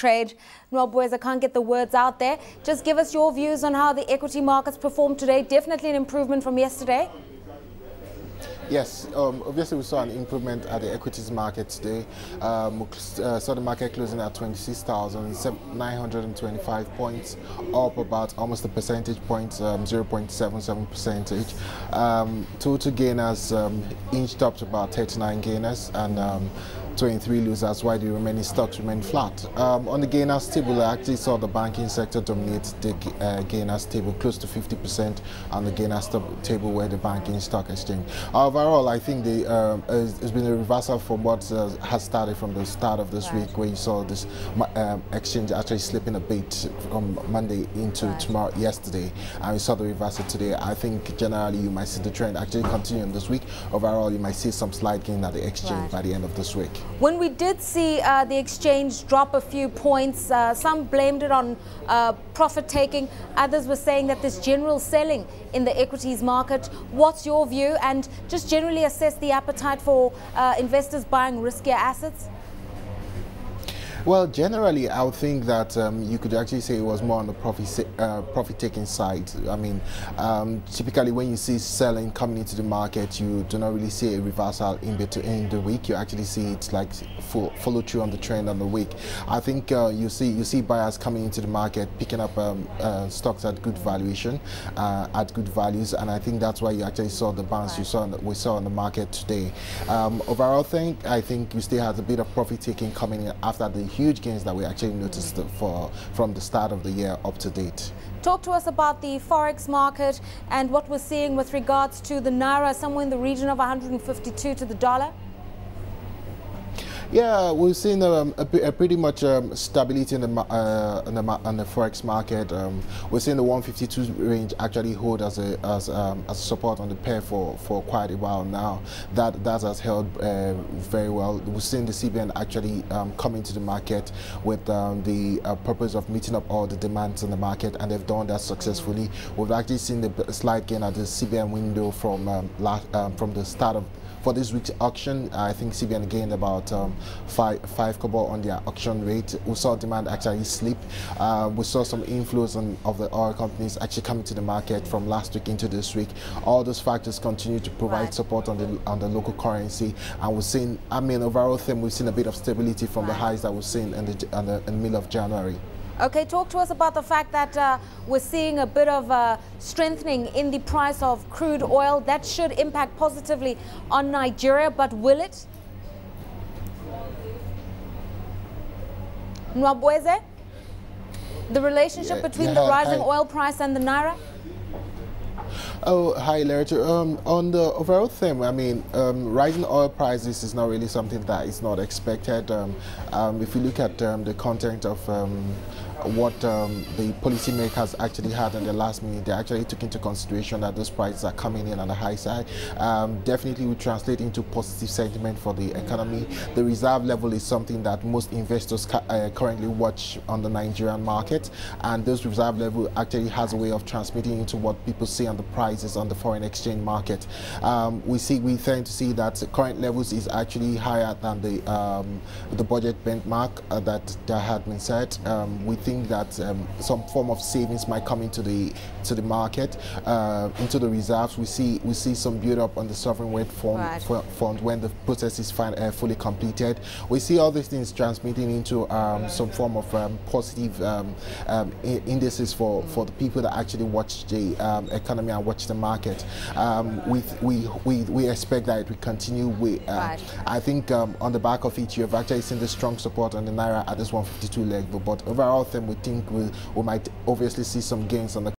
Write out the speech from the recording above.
trade. Nwabueze, can't get the words out there. Just give us your views on how the equity markets performed today. Definitely an improvement from yesterday. Yes, obviously we saw an improvement at the equities market today. We saw the market closing at 26,925 points, up about almost a percentage point, 0.77 percentage. Total gainers inched up to about 39 gainers and 23 losers, while the remaining stocks remain flat. On the gainers table, I actually saw the banking sector dominate the gainers table, close to 50% on the gainers table where the banking stock exchange. Overall, I think it's been a reversal from what has started from the start of this week, where you saw this exchange actually slipping a bit from Monday into tomorrow, yesterday, and we saw the reversal today. I think generally you might see the trend actually continuing this week. Overall, you might see some slight gain at the exchange by the end of this week. When we did see the exchange drop a few points, some blamed it on profit taking. Others were saying that there's general selling in the equities market. What's your view? And just generally assess the appetite for investors buying riskier assets? Well, generally, I would think that you could actually say it was more on the profit-taking side. I mean, typically when you see selling coming into the market, you do not really see a reversal in the week. You actually see it like follow through on the trend on the week. I think you see buyers coming into the market, picking up stocks at good valuation, at good values, and I think that's why you actually saw the bounce we saw on the market today. Overall, I think you still have a bit of profit-taking coming in after the huge gains that we actually noticed from the start of the year up to date. Talk to us about the forex market and what we're seeing with regards to the Naira, somewhere in the region of 152 to the dollar. Yeah, we've seen a pretty much stability in the forex market. We're seeing the 152 range actually hold as a support on the pair for quite a while now. That has held very well. We've seen the CBN actually come into the market with the purpose of meeting up all the demands in the market, and they've done that successfully. We've actually seen the slight gain at the CBN window from the start of. For this week's auction, I think CBN gained about 5 kobo on their auction rate. We saw demand actually slip. We saw some inflows of the oil companies actually coming to the market from last week into this week. All those factors continue to provide support on the local currency, and we've seen, I mean, overall theme, we've seen a bit of stability from the highs that we've seen in the middle of January. Okay, talk to us about the fact that we're seeing a bit of strengthening in the price of crude oil. That should impact positively on Nigeria, but will it? Nwabueze, the relationship between the rising oil price and the Naira? Oh, hi, Lerato. On the overall theme, I mean, rising oil prices is not really something that is not expected. If you look at the content of what the policymakers actually had in the last minute, they actually took into consideration that those prices are coming in on the high side. Definitely will translate into positive sentiment for the economy. The reserve level is something that most investors currently watch on the Nigerian market, and this reserve level actually has a way of transmitting into what people see on the prices on the foreign exchange market. We tend to see that current levels is actually higher than the budget benchmark that had been set. We think that some form of savings might come into the market, into the reserves. We see some build up on the sovereign wealth fund when the process is fully completed. We see all these things transmitting into some form of positive indices for the people that actually watch the economy and watch the market. We expect that it will continue. I think on the back of it, you have actually seen the strong support on the Naira at this 152 level, but overall we think we might obviously see some gains on the